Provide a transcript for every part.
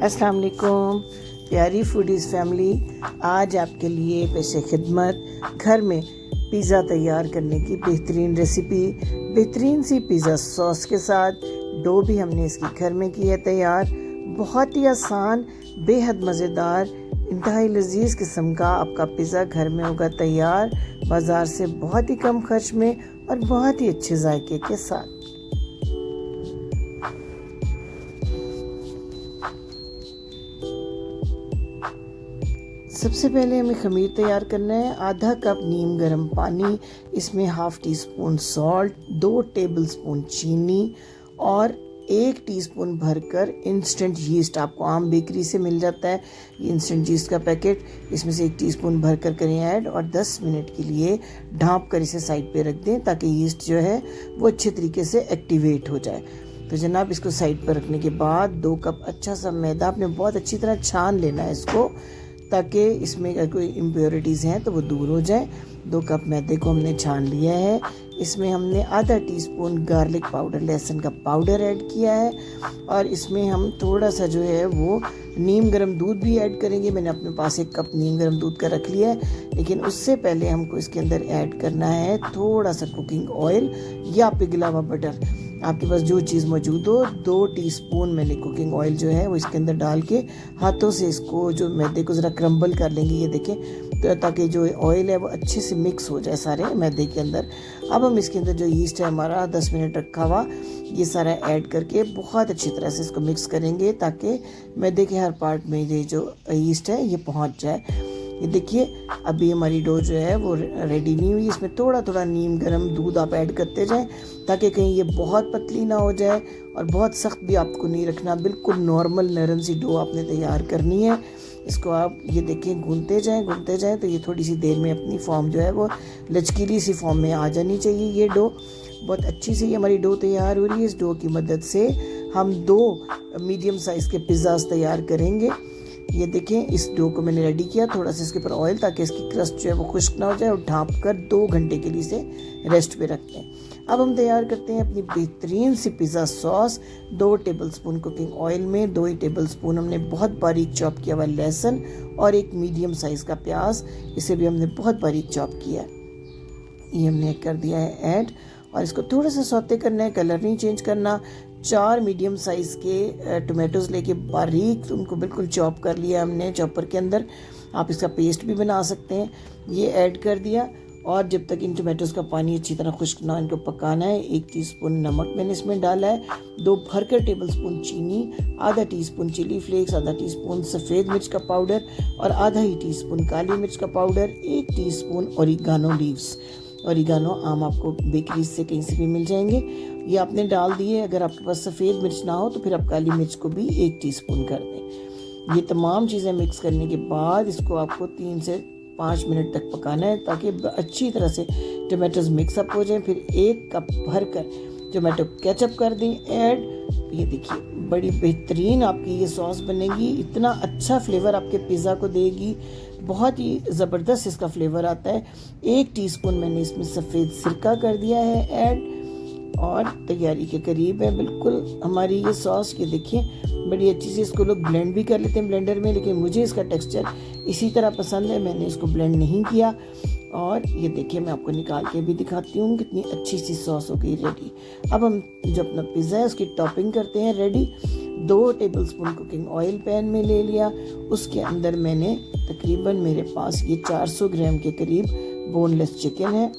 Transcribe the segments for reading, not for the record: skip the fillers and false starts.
अस्सलाम वालेकुम प्यारी फूडीज़ फैमिली। आज आपके लिए पेशे खिदमत घर में पिज़्ज़ा तैयार करने की बेहतरीन रेसिपी, बेहतरीन सी पिज़्ज़ा सॉस के साथ। डो भी हमने इसकी घर में की है तैयार। बहुत ही आसान, बेहद मज़ेदार, इंतहाई लजीज किस्म का आपका पिज़्ज़ा घर में होगा तैयार, बाज़ार से बहुत ही कम खर्च में और बहुत ही अच्छे जायके के साथ। सबसे पहले हमें खमीर तैयार करना है। आधा कप नीम गर्म पानी, इसमें half tea spoon salt, 2 tablespoon चीनी और 1 टीस्पून भरकर इंस्टेंट यीस्ट। आपको आम बेकरी से मिल जाता है ये इंस्टेंट यीस्ट का पैकेट। इसमें से 1 टीस्पून भरकर करें ऐड और 10 मिनट के लिए ढाँप कर इसे साइड पे रख दें ताकि यीस्ट जो है वो अच्छे तरीके से एक्टिवेट हो जाए। तो जनाब इसको साइड पर रखने के बाद 2 कप अच्छा सा मैदा आपने बहुत अच्छी तरह छान लेना है इसको, ताकि इसमें अगर कोई इम्प्योरिटीज़ हैं तो वो दूर हो जाए। 2 कप मैदे को हमने छान लिया है। इसमें हमने आधा टीस्पून गार्लिक पाउडर, लहसुन का पाउडर ऐड किया है और इसमें हम थोड़ा सा जो है वो नीम गर्म दूध भी ऐड करेंगे। मैंने अपने पास 1 कप नीम गर्म दूध का रख लिया है, लेकिन उससे पहले हमको इसके अंदर ऐड करना है थोड़ा सा कुकिंग ऑयल या पिघला हुआ बटर। आपके पास जो चीज़ मौजूद हो। 2 टीस्पून मैंने कुकिंग ऑयल जो है वो इसके अंदर डाल के हाथों से इसको जो मैदे को ज़रा क्रम्बल कर लेंगे, ये देखें, तो ताकि जो ऑयल है वो अच्छे से मिक्स हो जाए सारे मैदे के अंदर। अब हम इसके अंदर जो यीस्ट है हमारा 10 मिनट रखा हुआ, ये सारा ऐड करके बहुत अच्छी तरह से इसको मिक्स करेंगे ताकि मैदे के हर पार्ट में ये जो यीस्ट है ये पहुंच जाए। ये देखिए अभी हमारी डो जो है वो रेडी नहीं हुई। इसमें थोड़ा थोड़ा नीम गर्म दूध आप ऐड करते जाएं ताकि कहीं ये बहुत पतली ना हो जाए और बहुत सख्त भी आपको नहीं रखना। बिल्कुल नॉर्मल नरम सी डो आपने तैयार करनी है। इसको आप ये देखें गूंथते जाएं तो ये थोड़ी सी देर में अपनी फॉर्म जो है वो लचकीली सी फॉर्म में आ जानी चाहिए। ये डो बहुत अच्छी सी हमारी डो तैयार हो रही है। इस डो की मदद से हम 2 मीडियम साइज़ के पिज़्ज़ास तैयार करेंगे। ये देखें इस डो को मैंने रेडी किया, थोड़ा सा इसके ऊपर ऑयल ताकि इसकी क्रस्ट जो है वो खुश्क ना हो जाए, और ढाँप कर 2 घंटे के लिए इसे रेस्ट पे रखते हैं। अब हम तैयार करते हैं अपनी बेहतरीन सी pizza sauce. 2 tablespoon cooking oil में 2 टेबलस्पून हमने बहुत बारीक चॉप किया हुआ लहसुन और 1 मीडियम साइज़ का प्याज, इसे भी हमने बहुत बारीक चॉप किया। ये हमने कर दिया है ऐड और इसको थोड़ा सा सौते करना है, कलर नहीं चेंज करना। 4 मीडियम साइज़ के टोमेटोज़ लेके बारीक उनको बिल्कुल चॉप कर लिया हमने चॉपर के अंदर। आप इसका पेस्ट भी बना सकते हैं। ये ऐड कर दिया और जब तक इन टोमेटोज़ का पानी अच्छी तरह खुश्क ना, इनको पकाना है। 1 टीस्पून नमक मैंने इसमें डाला है, 2 भरकर टेबलस्पून चीनी, आधा टीस्पून चिली फ्लेक्स, आधा टीस्पून सफ़ेद मिर्च का पाउडर और आधा ही टीस्पून काली मिर्च का powder, 1 teaspoon oregano leaves. Oregano आम आपको बेकरी से कहीं से भी मिल जाएंगे, ये आपने डाल दिए। अगर आपके पास सफ़ेद मिर्च ना हो तो फिर आप काली मिर्च को भी 1 टीस्पून कर दें। ये तमाम चीज़ें मिक्स करने के बाद इसको आपको 3 से 5 मिनट तक पकाना है ताकि अच्छी तरह से टमाटोज़ मिक्सअप हो जाएं। फिर 1 कप भरकर टमाटो केचप कर दें ऐड। ये देखिए बड़ी बेहतरीन आपकी ये सॉस बनेगी, इतना अच्छा फ्लेवर आपके पिज़्ज़ा को देगी, बहुत ही ज़बरदस्त इसका फ्लेवर आता है। 1 टीस्पून मैंने इसमें सफ़ेद सिरका कर दिया है ऐड और तैयारी के करीब है बिल्कुल हमारी ये सॉस। ये देखिए बड़ी अच्छी सी इसको लोग ब्लेंड भी कर लेते हैं ब्लेंडर में, लेकिन मुझे इसका टेक्सचर इसी तरह पसंद है, मैंने इसको ब्लेंड नहीं किया। और ये देखिए मैं आपको निकाल के भी दिखाती हूँ कितनी अच्छी सी सॉस हो गई रेडी। अब हम जो अपना पिज़्ज़ा है उसकी टॉपिंग करते हैं ready. 2 tablespoon cooking oil pan में ले लिया, उसके अंदर मैंने तकरीबन मेरे पास ये 400 ग्राम के करीब बोनलेस चिकन है।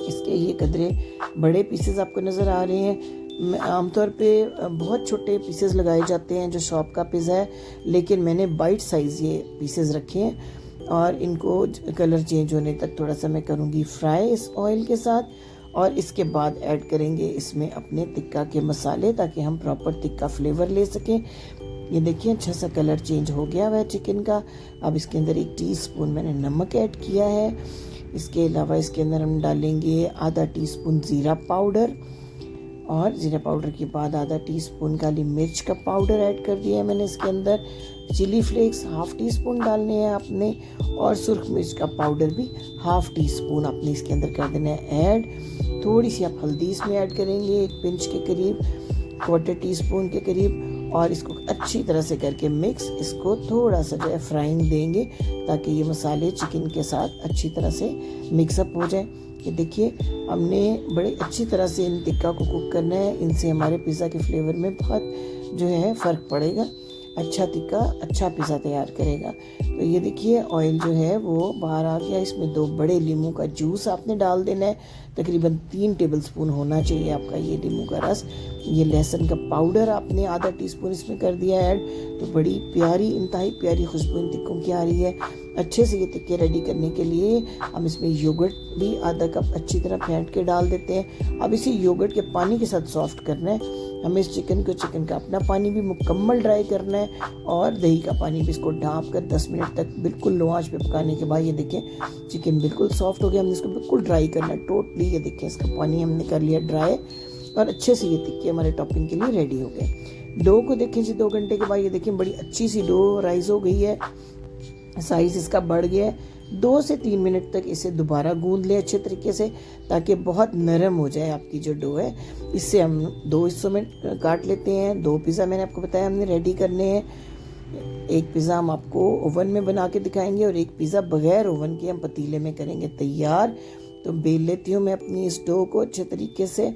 इसके ये कदरे बड़े पीसेस आपको नज़र आ रहे हैं। आमतौर पे बहुत छोटे पीसेस लगाए जाते हैं जो शॉप का पिज़्ज़ा है, लेकिन मैंने बाइट साइज़ ये पीसेस रखे हैं और इनको कलर चेंज होने तक थोड़ा सा मैं करूँगी फ्राई इस ऑयल के साथ। और इसके बाद ऐड करेंगे इसमें अपने टिक्का के मसाले ताकि हम प्रॉपर टिक्का फ्लेवर ले सकें। ये देखिए अच्छा सा कलर चेंज हो गया हुआ है चिकन का। अब इसके अंदर 1 टीस्पून मैंने नमक ऐड किया है। इसके अलावा इसके अंदर हम डालेंगे आधा टीस्पून ज़ीरा पाउडर और ज़ीरा पाउडर के बाद आधा टीस्पून काली मिर्च का पाउडर ऐड कर दिया है मैंने इसके अंदर। चिली फ्लेक्स 1/2 टीस्पून डालने हैं आपने और सुर्ख मिर्च का पाउडर भी 1/2 टीस्पून आपने इसके अंदर कर देना है ऐड। थोड़ी सी आप हल्दी इसमें ऐड करेंगे, 1 पिंच के करीब, 1/4 टीस्पून के करीब, और इसको अच्छी तरह से करके मिक्स, इसको थोड़ा सा जो है फ्राइंग देंगे ताकि ये मसाले चिकन के साथ अच्छी तरह से मिक्सअप हो जाए। ये देखिए हमने बड़े अच्छी तरह से इन टिक्का को कुक करना है, इनसे हमारे पिज़्ज़ा के फ्लेवर में बहुत जो है फ़र्क पड़ेगा। अच्छा टिक्का अच्छा पिज़्ज़ा तैयार करेगा। तो ये देखिए ऑयल जो है वो बाहर आ गया। इसमें 2 बड़े नींबू का जूस आपने डाल देना है, तकरीबन 3 टेबलस्पून होना चाहिए आपका ये नींबू का रस। ये लहसुन का पाउडर आपने आधा टीस्पून इसमें कर दिया ऐड। तो बड़ी प्यारी, इंतहाई प्यारी खुशबू इन टिक्कों की आ रही है। अच्छे से ये टिक्के रेडी करने के लिए हम इसमें योगर्ट भी आधा कप अच्छी तरह फेंट के डाल देते हैं। अब इसी योगर्ट के पानी के साथ सॉफ्ट करना है हमें इस चिकन का अपना पानी भी मुकम्मल ड्राई करना है और दही का पानी भी इसको ढाँप कर 10 मिनट तक बिल्कुल लो आंच पे पकाने के बाद ये देखें चिकन बिल्कुल सॉफ्ट हो गया। हमने इसको बिल्कुल ड्राई करना है टोटली। ये देखें इसका पानी हमने कर लिया ड्राई और अच्छे से ये टिक्के हमारे टॉपिंग के लिए रेडी हो गए। डो को देखें जी 2 घंटे के बाद ये देखें बड़ी अच्छी सी डो राइज हो गई है, साइज़ इसका बढ़ गया है। 2 से 3 मिनट तक इसे दोबारा गूंद लें अच्छे तरीके से ताकि बहुत नरम हो जाए आपकी जो डो है। इससे हम 2 हिस्सों में काट लेते हैं। 2 पिज़्ज़ा मैंने आपको बताया हमने रेडी करने हैं। एक पिज़्ज़ा हम आपको ओवन में बना के दिखाएंगे और एक पिज़्ज़ा बगैर ओवन के हम पतीले में करेंगे तैयार। तो बेल लेती हूँ मैं अपनी इस डो को अच्छे तरीके से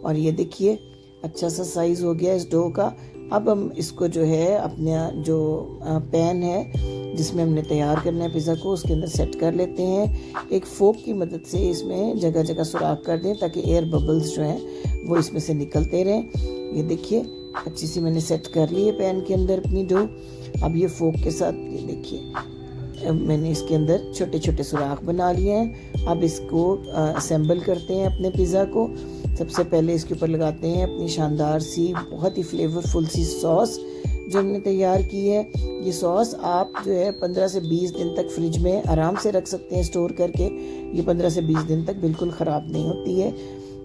और ये देखिए अच्छा सा साइज़ हो गया इस डो का। अब हम इसको जो है अपना जो पैन है जिसमें हमने तैयार करना है पिज़्ज़ा को उसके अंदर सेट कर लेते हैं। एक फोक की मदद से इसमें जगह जगह सुराख कर दें ताकि एयर बबल्स जो हैं वो इसमें से निकलते रहें। ये देखिए अच्छी सी मैंने सेट कर ली है पैन के अंदर अपनी डो। अब ये फोक के साथ ये देखिए अब मैंने इसके अंदर छोटे छोटे सुराख बना लिए हैं। अब इसको असेंबल करते हैं अपने पिज़्ज़ा को। सबसे पहले इसके ऊपर लगाते हैं अपनी शानदार सी बहुत ही फ्लेवरफुल सी सॉस जो हमने तैयार की है। ये सॉस आप जो है 15 से 20 दिन तक फ्रिज में आराम से रख सकते हैं स्टोर करके। ये 15 से 20 दिन तक बिल्कुल ख़राब नहीं होती है।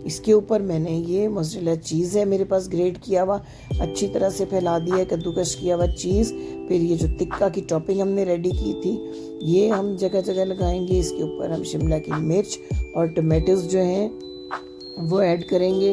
इसके ऊपर मैंने ये मोज़रेला चीज़ है मेरे पास ग्रेट किया हुआ अच्छी तरह से फैला दिया है, कद्दूकश किया हुआ चीज़। फिर ये जो टिक्का की टॉपिंग हमने रेडी की थी ये हम जगह जगह लगाएंगे। इसके ऊपर हम शिमला की मिर्च और टमाटोज़ जो हैं वो ऐड करेंगे।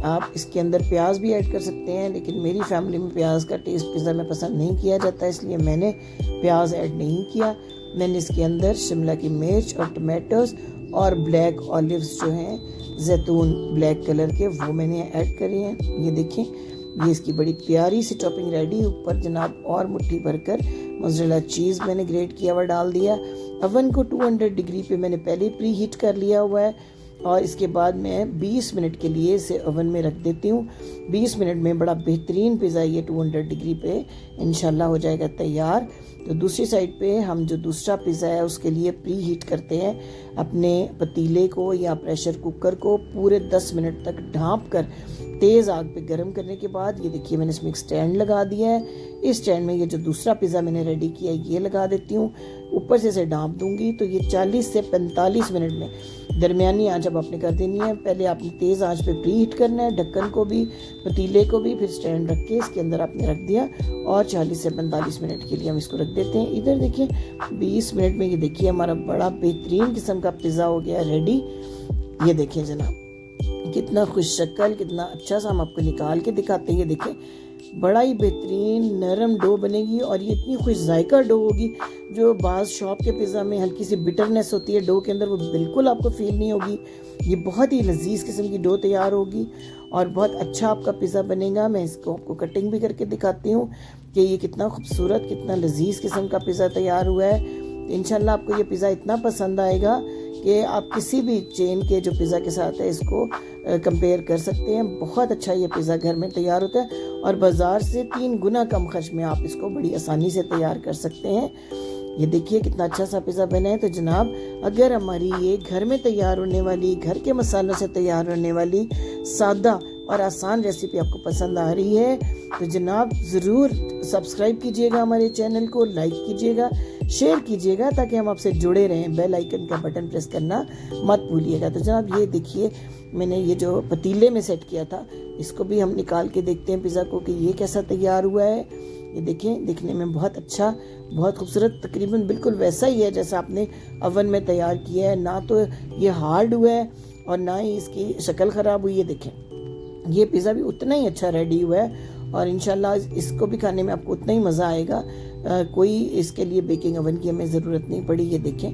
आप इसके अंदर प्याज भी ऐड कर सकते हैं लेकिन मेरी फैमिली में प्याज का टेस्ट पिज़्ज़ा में पसंद नहीं किया जाता इसलिए मैंने प्याज ऐड नहीं किया। मैंने इसके अंदर शिमला की मिर्च और टमाटोज़ और ब्लैक ऑलिव्स जो हैं जैतून ब्लैक कलर के वो मैंने ऐड करे हैं। ये देखें ये इसकी बड़ी प्यारी सी टॉपिंग रेडी। ऊपर जनाब और मुट्ठी भरकर मोज़रेला चीज़ मैंने ग्रेट किया हुआ डाल दिया। अवन को 200 डिग्री पे मैंने पहले प्री हीट कर लिया हुआ है और इसके बाद मैं 20 मिनट के लिए इसे ओवन में रख देती हूँ। 20 मिनट में बड़ा बेहतरीन पिज़्ज़ा ये 200 डिग्री पे इंशाल्लाह हो जाएगा तैयार। तो दूसरी साइड पे हम जो दूसरा पिज़्ज़ा है उसके लिए प्री हीट करते हैं अपने पतीले को या प्रेशर कुकर को पूरे 10 मिनट तक ढाँप कर तेज़ आग पे गर्म करने के बाद ये देखिए मैंने इसमें एक स्टैंड लगा दिया है। इस स्टैंड में ये जो दूसरा पिज़्ज़ा मैंने रेडी किया है ये लगा देती हूँ। ऊपर से इसे ढाँप दूंगी तो ये 40 से 45 मिनट में दरमियानी आंच अब आपने कर देनी है। पहले आपने तेज़ आंच पे प्री हीट करना है ढक्कन को भी पतीले को भी, फिर स्टैंड रख के इसके अंदर आपने रख दिया और 40 से 45 मिनट के लिए हम इसको रख देते हैं। इधर देखिए 20 मिनट में ये देखिए हमारा बड़ा बेहतरीन किस्म का पिज़्ज़ा हो गया रेडी। ये देखिए जनाब कितना खुश शक्ल कितना अच्छा सा हम आपको निकाल के दिखाते हैं। ये देखें बड़ा ही बेहतरीन नरम डो बनेगी और ये इतनी खुश जायका डो होगी जो बाज़ शॉप के पिज़्ज़ा में हल्की सी बिटरनेस होती है डो के अंदर वो बिल्कुल आपको फील नहीं होगी। ये बहुत ही लजीज़ किस्म की डो तैयार होगी और बहुत अच्छा आपका पिज़्ज़ा बनेगा। मैं इसको आपको कटिंग भी करके दिखाती हूँ कि ये कितना खूबसूरत कितना लजीज़ किस्म का पिज़्ज़ा तैयार हुआ है। इंशाल्लाह आपको ये पिज़्ज़ा इतना पसंद आएगा कि आप किसी भी चेन के जो पिज़्ज़ा के साथ है इसको कंपेयर कर सकते हैं। बहुत अच्छा ये पिज़्ज़ा घर में तैयार होता है और बाज़ार से 3 गुना कम खर्च में आप इसको बड़ी आसानी से तैयार कर सकते हैं। ये देखिए कितना अच्छा सा पिज़्ज़ा बना है। तो जनाब अगर हमारी ये घर में तैयार होने वाली घर के मसालों से तैयार होने वाली सादा और आसान रेसिपी आपको पसंद आ रही है तो जनाब ज़रूर सब्सक्राइब कीजिएगा हमारे चैनल को, लाइक कीजिएगा, शेयर कीजिएगा ताकि हम आपसे जुड़े रहें। बेल आइकन का बटन प्रेस करना मत भूलिएगा। तो जनाब ये देखिए मैंने ये जो पतीले में सेट किया था इसको भी हम निकाल के देखते हैं पिज़्ज़ा को कि ये कैसा तैयार हुआ है। ये देखें दिखने में बहुत अच्छा बहुत खूबसूरत तकरीबन बिल्कुल वैसा ही है जैसा आपने ओवन में तैयार किया है। ना तो ये हार्ड हुआ है और ना ही इसकी शक्ल ख़राब हुई है। देखें ये पिज़्ज़ा भी उतना ही अच्छा रेडी हुआ है और इंशाल्लाह इसको भी खाने में आपको उतना ही मज़ा आएगा। कोई इसके लिए बेकिंग ओवन की हमें ज़रूरत नहीं पड़ी। ये देखें,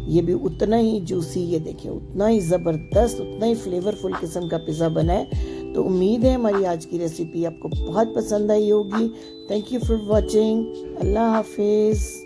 ये भी उतना ही जूसी, ये देखें उतना ही ज़बरदस्त, उतना ही फ्लेवरफुल किस्म का पिज़्ज़ा बना है। तो उम्मीद है हमारी आज की रेसिपी आपको बहुत पसंद आई होगी। Thank you for watching. Allah हाफिज़।